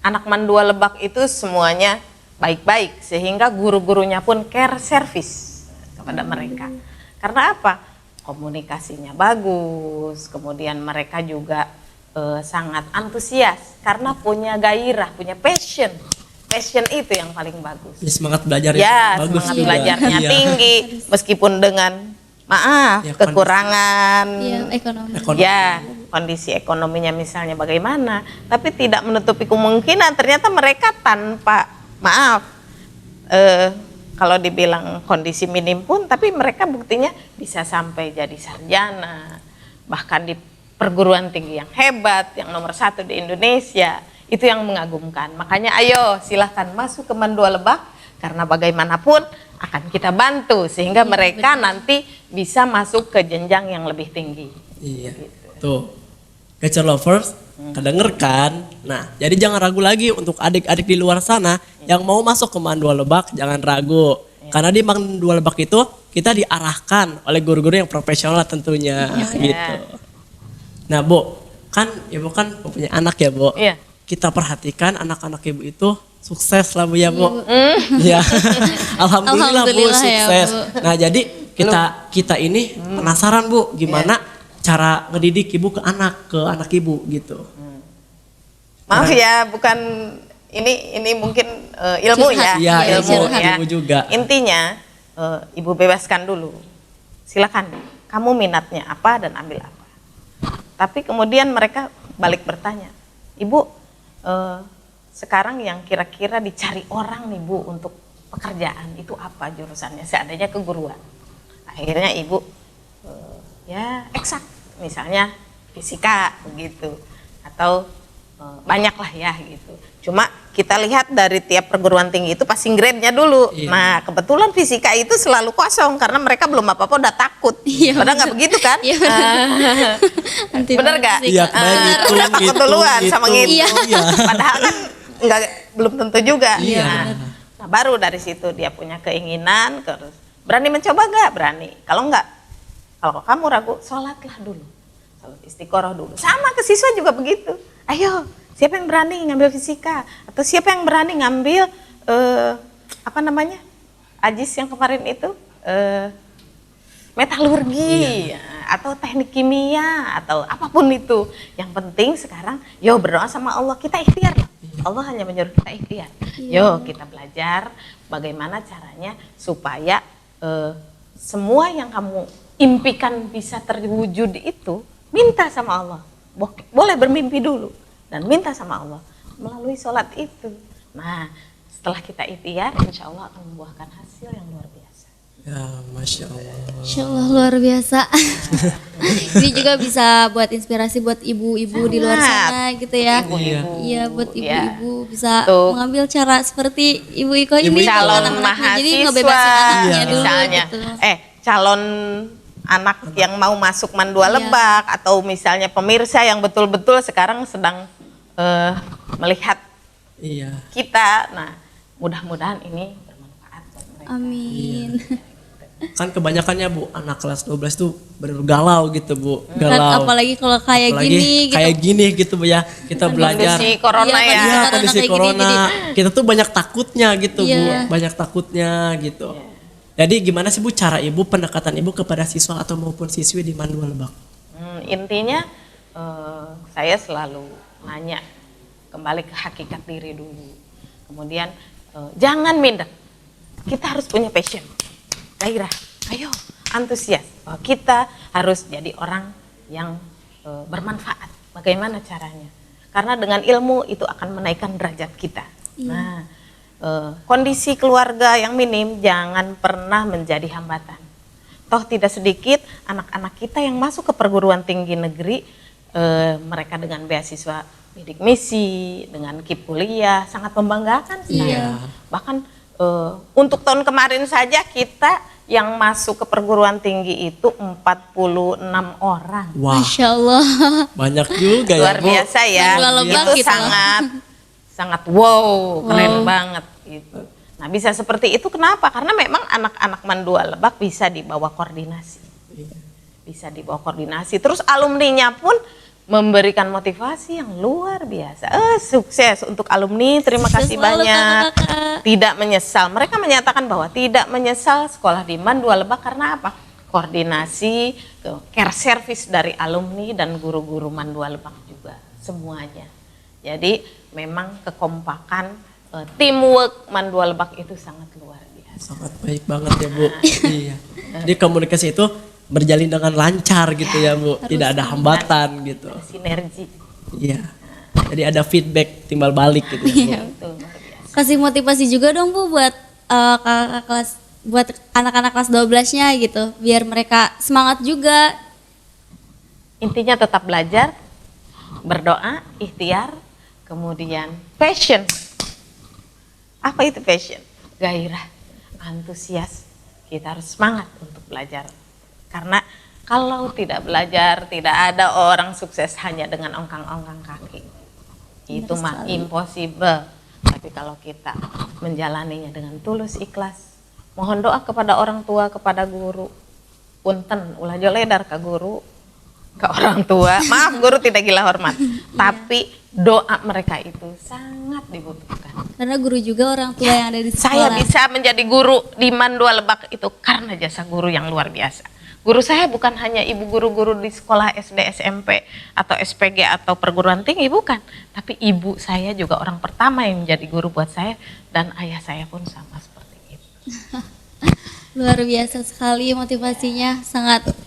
Anak Mandua Lebak itu semuanya baik-baik, sehingga guru-gurunya pun care service kepada mereka. Karena apa? Komunikasinya bagus, kemudian mereka juga sangat antusias karena punya gairah, punya passion. Passion itu yang paling bagus. Ya, semangat belajarnya bagus semangat juga. belajarnya Iya. tinggi, meskipun dengan Ya, kekurangan, Ekonomi. ya kondisi ekonominya misalnya bagaimana, tapi tidak menutupi kemungkinan ternyata mereka tanpa kalau dibilang kondisi minim pun, tapi mereka buktinya bisa sampai jadi sarjana, bahkan di perguruan tinggi yang hebat, yang nomor 1 di Indonesia. Itu yang mengagumkan. Makanya ayo silahkan masuk ke Mandua Lebak, karena bagaimanapun akan kita bantu sehingga mereka nanti bisa masuk ke jenjang yang lebih tinggi. Iya. Tuh. Gacer lovers, kedenger kan? Nah, jadi jangan ragu lagi untuk adik-adik di luar sana yang mau masuk ke Mandua Lebak, jangan ragu. Karena di Mandua Lebak itu kita diarahkan oleh guru-guru yang profesional tentunya gitu. Nah, Bu, kan Ibu kan punya anak ya, Bu? Iya. Kita perhatikan anak-anak Ibu itu sukses lah Bu ya, Bu. Iya. Alhamdulillah Bu, Alhamdulillah ya, sukses. Bu. Nah, jadi kita ini penasaran Bu, gimana cara ngedidik Ibu ke anak Ibu gitu. Maaf ya, bukan ini mungkin ilmu Curhat. ya, Iya, ilmu ilmu juga. Intinya Ibu bebaskan dulu. Silakan, kamu minatnya apa dan ambil apa. Tapi kemudian mereka balik bertanya, Ibu, sekarang yang kira-kira dicari orang nih Bu untuk pekerjaan itu apa jurusannya? Seandainya keguruan. Akhirnya Ibu ya eksak, misalnya fisika begitu, atau banyak lah ya gitu. Cuma kita lihat dari tiap perguruan tinggi itu passing grade-nya dulu. Iya. Nah kebetulan fisika itu selalu kosong karena mereka belum apa-apa udah takut. Iya, Padahal nggak begitu kan? Iya, Nanti Bener gak? Iya, kebayang Udah takut duluan sama ngitung. Iya. Padahal kan belum tentu juga. Iya. Nah baru dari situ dia punya keinginan, terus berani mencoba nggak? Berani. Kalau nggak, kalau kamu ragu, sholatlah dulu, sholat istiqoroh dulu. Sama ke siswa juga begitu. Ayo, siapa yang berani ngambil fisika? Atau siapa yang berani ngambil Ajis yang kemarin itu metalurgi, atau teknik kimia, atau apapun itu. Yang penting sekarang, yo berdoa sama Allah, kita ikhtiar. Allah hanya menyuruh kita ikhtiar. Yo kita belajar bagaimana caranya supaya semua yang kamu impikan bisa terwujud itu, minta sama Allah. Boleh bermimpi dulu dan minta sama Allah melalui sholat itu. Nah setelah kita ikhtiar, insya Allah akan membuahkan hasil yang luar biasa. Ya, Masya Allah. Insya Allah luar biasa. Ini juga bisa buat inspirasi buat ibu-ibu di luar sana gitu ya. Ibu-ibu. Iya, buat ibu-ibu bisa Tuh. mengambil cara seperti Ibu Iko ini Ibu Iko. Calon anak-anaknya. Jadi mahasiswa, ngebebasin anaknya dulu misalnya, gitu. calon anak yang mau masuk Mandua Iya. Lebak, atau misalnya pemirsa yang betul-betul sekarang sedang melihat Iya. kita. Nah, mudah-mudahan ini bermanfaat buat mereka. Amin. Kan kebanyakannya Bu, anak kelas 12 tuh bener galau gitu Bu. Kan Galau. apalagi kalau kayak Apalagi gini gitu. kayak gini gitu Bu ya. Kita belajar. Kondisi corona Iya, ya. Iya, Corona kondisi kayak gini, corona. Kita tuh banyak takutnya gitu Bu. Iya. Banyak takutnya gitu. Jadi gimana sih Bu cara Ibu, pendekatan Ibu kepada siswa atau maupun siswi di Mandua Lebak? Intinya saya selalu nanya kembali ke hakikat diri dulu. Kemudian jangan minder. Kita harus punya passion, gairah. Ayo, antusias. Bahwa kita harus jadi orang yang bermanfaat. Bagaimana caranya? Karena dengan ilmu itu akan menaikkan derajat kita. Nah, kondisi keluarga yang minim jangan pernah menjadi hambatan. Toh tidak sedikit anak-anak kita yang masuk ke perguruan tinggi negeri, mereka dengan beasiswa bidik misi, dengan KIP kuliah, sangat membanggakan sekali. Bahkan untuk tahun kemarin saja kita yang masuk ke perguruan tinggi itu 46 orang. Wah, Masya Allah. banyak juga ya Luar Bu. biasa ya. Dua Lebak Itu gitu. sangat wow, keren banget gitu. Nah, bisa seperti itu kenapa? Karena memang anak-anak Mandua Lebak bisa dibawa koordinasi. Bisa dibawa koordinasi. Terus alumninya pun memberikan motivasi yang luar biasa. Sukses untuk alumni, terima kasih selalu, banyak. kakak-kakak. Tidak menyesal. Mereka menyatakan bahwa tidak menyesal sekolah di Mandua Lebak karena apa? Koordinasi, care service dari alumni dan guru-guru Mandua Lebak juga semuanya. Jadi memang kekompakan teamwork Mandua Lebak itu sangat luar biasa. Sangat baik banget ya Bu. Iya. Jadi komunikasi itu berjalin dengan lancar gitu ya Bu. Tidak ada hambatan gitu. Sinergi. Iya. Jadi ada feedback timbal balik gitu ya Bu. Itu luar biasa. Kasih motivasi juga dong Bu buat kakak kelas, buat anak-anak kelas 12-nya gitu, biar mereka semangat juga. Intinya tetap belajar, berdoa, ikhtiar, kemudian passion. Apa itu passion? Gairah, antusias. Kita harus semangat untuk belajar. Karena kalau tidak belajar, tidak ada orang sukses hanya dengan ongkang-ongkang kaki. Itu mah impossible. Tapi kalau kita menjalaninya dengan tulus ikhlas, mohon doa kepada orang tua, kepada guru. Punten, ulah joledar ke guru, ke orang tua. Maaf guru tidak gila hormat. Tapi doa mereka itu sangat dibutuhkan. Karena guru juga orang tua yang ada di sekolah. Saya bisa menjadi guru di Mandua Lebak itu karena jasa guru yang luar biasa. Guru saya bukan hanya ibu guru-guru di sekolah SD, SMP, atau SPG, atau perguruan tinggi, bukan. Tapi ibu saya juga orang pertama yang menjadi guru buat saya, dan ayah saya pun sama seperti itu. Luar biasa sekali motivasinya, sangat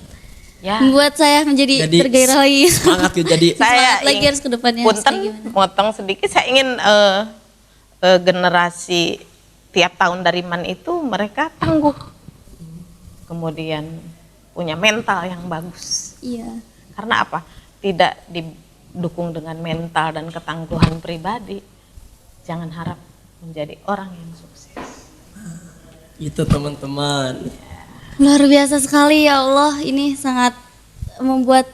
Ya, membuat saya menjadi tergairah lagi. Semangat gitu jadi Semangat lagi harus ke depannya. harus punten, kayak gimana. motong sedikit, saya ingin generasi tiap tahun dari MAN itu mereka tangguh. Kemudian punya mental yang bagus. Iya. Karena apa? Tidak didukung dengan mental dan ketangguhan pribadi. Jangan harap menjadi orang yang sukses. itu teman-teman. Luar biasa sekali ya Allah, ini sangat membuat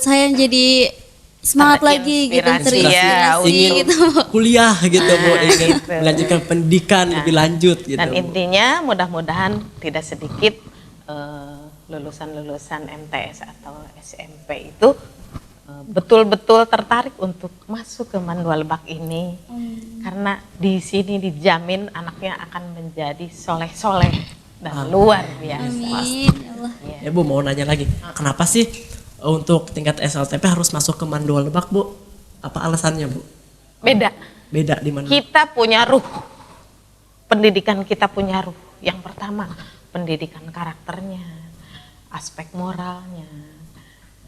saya jadi semangat lagi gitu, terinspirasi ingin gitu. kuliah gitu Bu, ingin melanjutkan pendidikan lebih lanjut gitu. Dan Bu. intinya mudah-mudahan tidak sedikit lulusan-lulusan MTS atau SMP itu betul-betul tertarik untuk masuk ke Mandua Lebak ini. Karena di sini dijamin anaknya akan menjadi soleh-soleh dan luar biasa. Amin ya Allah. Ya Bu, mau nanya lagi, kenapa sih untuk tingkat SLTP harus masuk ke Mandua Lebak Bu? Apa alasannya Bu? Beda. Beda di mana? Kita punya ruh. Pendidikan kita punya ruh. Yang pertama, pendidikan karakternya, aspek moralnya,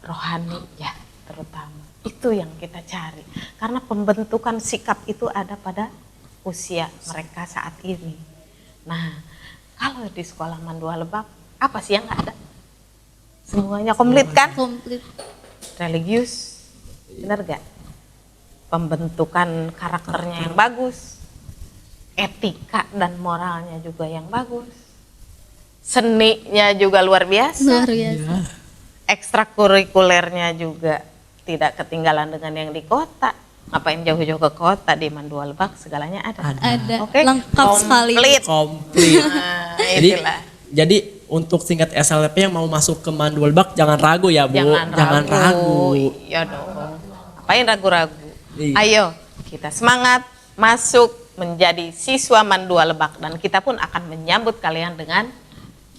rohani ya terutama. Itu yang kita cari. Karena pembentukan sikap itu ada pada usia mereka saat ini. Nah, kalau di sekolah Mandua Lebak, apa sih yang ada? Semuanya komplit kan? Komplit. Religius, benar gak? Pembentukan karakternya yang bagus, etika dan moralnya juga yang bagus, seninya juga luar biasa, Luar biasa. ekstrakurikulernya juga tidak ketinggalan dengan yang di kota. Ngapain jauh-jauh ke kota, di Mandua Lebak segalanya ada. Ada. Oke, Lengkap sekali. Komplit. Nah, Jadi, itulah. jadi untuk tingkat SLTP yang mau masuk ke Mandua Lebak jangan ragu ya Bu. Jangan ragu. Iya dong. Ngapain ragu-ragu? Iya. Ayo kita semangat masuk menjadi siswa Mandua Lebak dan kita pun akan menyambut kalian dengan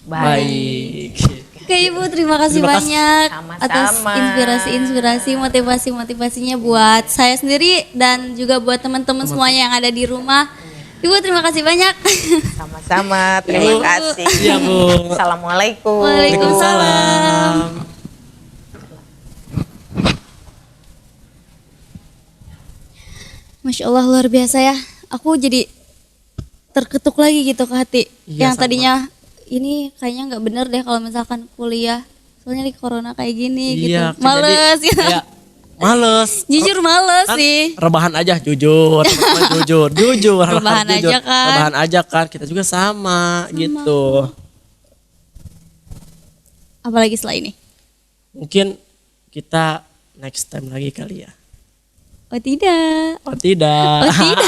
baik. Baik. Oke Ibu, terima kasih Terima kasih. banyak Sama-sama. atas inspirasi-inspirasi, motivasi-motivasinya buat saya sendiri dan juga buat teman-teman semuanya yang ada di rumah. Ibu terima kasih banyak. Sama-sama, terima kasih. Iya Bu. Assalamualaikum. Waalaikumsalam. Masya Allah luar biasa ya. Aku jadi terketuk lagi gitu ke hati. Iya, Yang sama. tadinya ini kayaknya nggak bener deh kalau misalkan kuliah. Soalnya di corona kayak gini Iya, gitu. Males gitu. kayak males. Jujur males Kan sih. rebahan aja jujur, teman-teman, jujur, Rebahan harus aja kan. Rebahan aja kan, kita juga sama. Gitu. Apalagi setelah ini. Mungkin kita next time lagi kali ya. Oh tidak. Oh tidak. Oh tidak.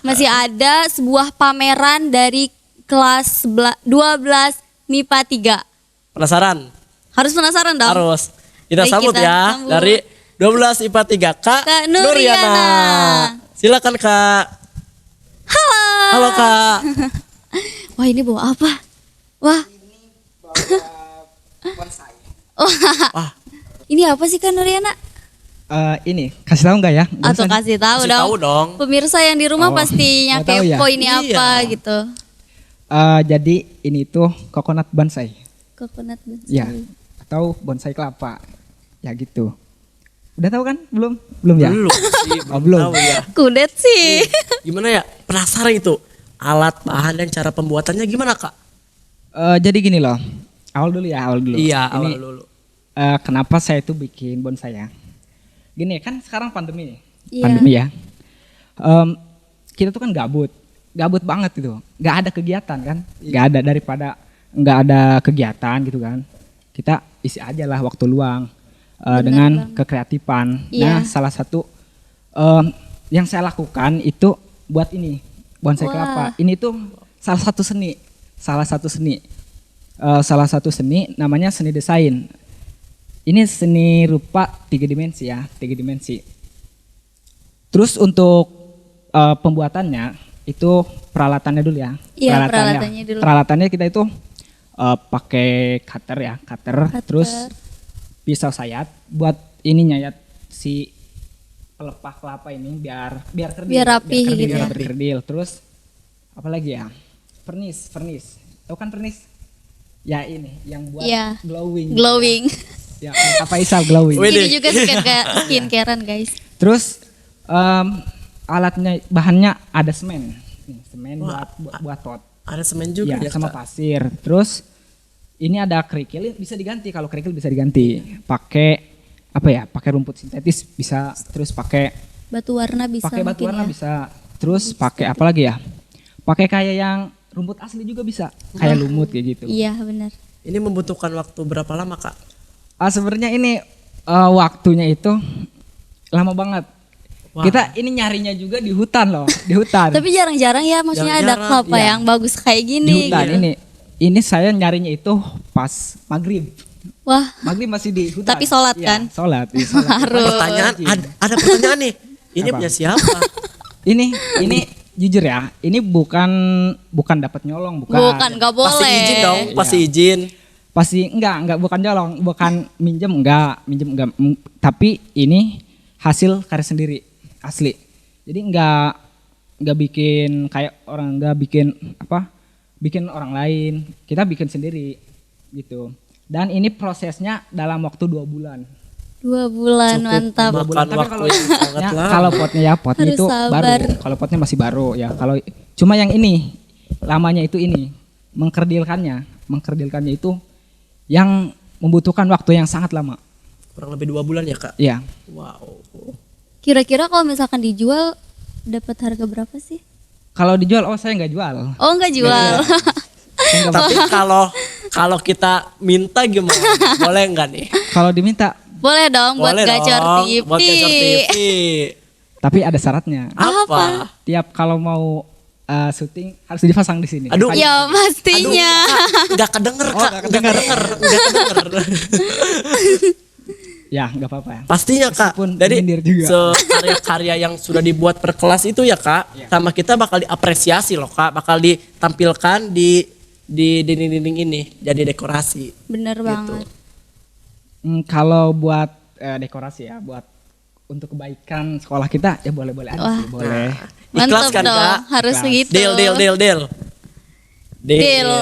Masih ada sebuah pameran dari kelas 12 MIPA 3. Penasaran? Harus penasaran dong? Harus. Kita Baik, sambut kita ya sambut. dari 12 IPA 3 Kak Nuriana. Silakan Kak. Halo. Halo Kak. Wah ini bawa apa? Wah. Wah, Ini apa sih Kak Nuriana? Ini kasih tahu nggak ya? Nggak Atau usah. kasih tahu kasih dong. tahu dong. Pemirsa yang di rumah Oh, pastinya mau tahu ya? kepo ini apa Iya. gitu. Jadi ini tuh coconut bonsai, Coconut bonsai. ya, atau bonsai kelapa, ya gitu. Udah tahu kan? Belum ya? Belum sih, Oh, belum. tahu ya. Kudet sih. Gimana ya? Penasaran itu. Alat, bahan dan cara pembuatannya gimana Kak? Jadi gini loh, awal dulu. Iya, Ini, awal dulu. kenapa saya tuh bikin bonsai ya? Gini kan sekarang pandemi nih, Iya. pandemi ya. Kita tuh kan gabut banget gitu, nggak ada kegiatan kan, nggak ada daripada nggak ada kegiatan gitu kan. Kita isi aja lah waktu luang dengan kekreatifan. Iya. Nah salah satu yang saya lakukan itu buat ini bonsai Wah. kelapa. Ini tuh salah satu seni namanya seni desain. Ini seni rupa 3 dimensi ya, 3 dimensi. Terus untuk pembuatannya itu peralatannya dulu ya. Iya, peralatannya dulu. Peralatannya kita itu pakai cutter, terus pisau sayat buat ini nyayat si pelepah kelapa ini biar kerdil. Biar rapi gitu ya. Biar kerdil. Terus apa lagi ya? Vernis. Tahu kan vernis? Ya ini yang buat Iya. glowing. Ya, apa Isal glowing. Ini juga skincarean guys. Terus alatnya bahannya ada semen. Nih, semen buat pot. Ada semen juga Ya, ya, sama Kak? pasir. Terus ini ada kerikil bisa diganti, kalau kerikil bisa diganti. Pakai apa ya? Pakai rumput sintetis bisa, terus pakai Batu warna bisa batu mungkin warna ya. bisa. Terus pakai apa lagi ya? Pakai kayak yang rumput asli juga bisa. Kayak lumut kayak gitu. Iya benar. Ini membutuhkan waktu berapa lama Kak? Sebenarnya ini waktunya itu lama banget. Wah. Kita ini nyarinya juga di hutan loh, di hutan. Tapi jarang-jarang ya maksudnya ada Jarang-jarang, kelapa iya. yang bagus kayak Di gini. hutan gitu. ini saya nyarinya itu pas maghrib. Wah, Maghrib masih di hutan. Tapi sholat Iya, kan? Sholat. Iya, sholat. Harus. Pertanyaan, ada pertanyaan nih. Ini Apa? punya siapa? Ini jujur ya, ini bukan dapat nyolong, Bukan, nggak boleh. Pasti izin dong, Iya. pasti izin. Pasti enggak bukan nyolong, bukan minjem enggak. Tapi ini hasil karya sendiri, asli. Jadi enggak bikin kayak orang, enggak bikin orang lain. Kita bikin sendiri gitu. Dan ini prosesnya dalam waktu 2 bulan. 2 bulan mantap. Makan Tapi waktu kalau yang sangat Ya, lama. kalau potnya Harus itu sabar. baru. Kalau potnya masih baru ya. Kalau cuma yang ini lamanya itu ini mengkerdilkannya itu yang membutuhkan waktu yang sangat lama. Kurang lebih 2 bulan ya Kak? Ya. Wow. Kira-kira kalau misalkan dijual dapat harga berapa sih? Kalau dijual saya nggak jual. Oh nggak jual. Tapi kalau kita minta gimana? Boleh nggak nih? Kalau diminta, Boleh dong buat Boleh gacor dong, TV. buat gacor TV. tapi ada syaratnya. Apa? Tiap kalau mau syuting harus dipasang di sini. Aduh. Ya pastinya. Nggak kedenger Kak, nggak nggak kedenger. Ya nggak apa-apa ya. Pastinya Kak. Meskipun Jadi menyindir juga. karya-karya yang sudah dibuat per kelas itu ya Kak, sama kita bakal diapresiasi loh Kak, bakal ditampilkan di dinding-dinding ini jadi dekorasi. Bener banget. Kalau buat dekorasi ya, buat untuk kebaikan sekolah kita ya boleh-boleh aja sih, boleh. Ikhlas Mantap kan, dong, Kak? harus Ikhlas. begitu. Deal. Deal.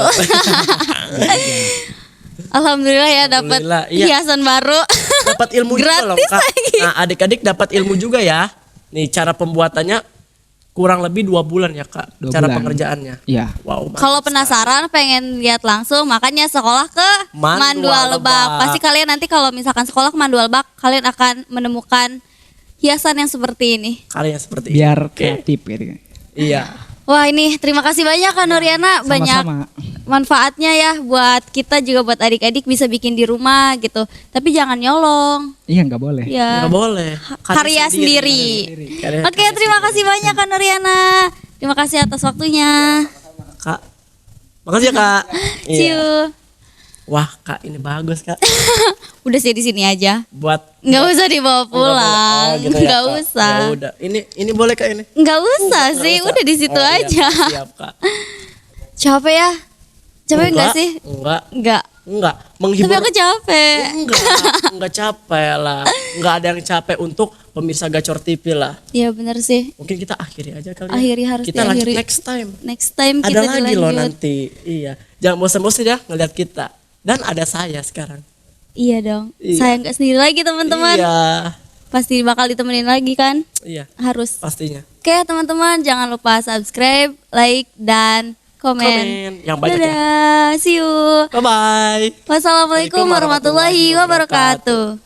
Alhamdulillah ya dapat Alhamdulillah, iya. hiasan baru. Dapat ilmu juga loh Gratis Kak. lagi. Nah, adik-adik dapat ilmu juga ya. Nih cara pembuatannya kurang lebih 2 bulan ya Kak, 2 cara bulan. pengerjaannya. Iya. Wow. mantap Kalau penasaran pengen lihat langsung, makanya sekolah ke Mandua Mandua Lebak. Lebak. Pasti kalian nanti kalau misalkan sekolah ke Mandua Lebak, kalian akan menemukan hiasan yang seperti ini. Kalian seperti Biar ini. Oke. kreatif gitu. Iya. Wah ini terima kasih banyak Kak Nuriana, banyak Sama-sama. manfaatnya ya buat kita juga buat adik-adik bisa bikin di rumah gitu. Tapi jangan nyolong. Iya nggak boleh. Ya. Nggak boleh. Karya sendiri. Karya- Oke, terima kasih banyak Kak Nuriana. Terima kasih atas waktunya. Kak. Makasih ya Kak. See Iya. you. Wah Kak ini bagus Kak. Udah sih di sini aja. Buat Nggak usah dibawa pulang. Oh, gitu ya, Nggak Kak. usah. Ya udah. Ini boleh Kak ini. Nggak usah Nggak sih, usah. udah di situ Oh, iya, aja. Kak. Siap Kak. Capek ya? Capek nggak sih? Enggak. Nggak. Enggak. Tapi Menghibur. aku capek. Enggak capek lah. Enggak ada yang capek untuk pemirsa Gacor TV lah. Iya benar sih. Mungkin kita akhiri aja kali ya. Akhiri harus Kita lanjut diakhiri. next time. Next time Ada kita lagi loh dilanjut. nanti. Iya. Jangan bosan-bosan ya ngeliat kita. Dan ada saya sekarang. Iya dong. Iya. Saya nggak sendiri lagi teman-teman. Iya. Pasti bakal ditemenin lagi kan? Iya. Harus. Pastinya. Oke teman-teman, jangan lupa subscribe, like, dan komen. Komen yang banyak ya. Dadah, see you. Bye bye. Wassalamualaikum warahmatullahi wabarakatuh.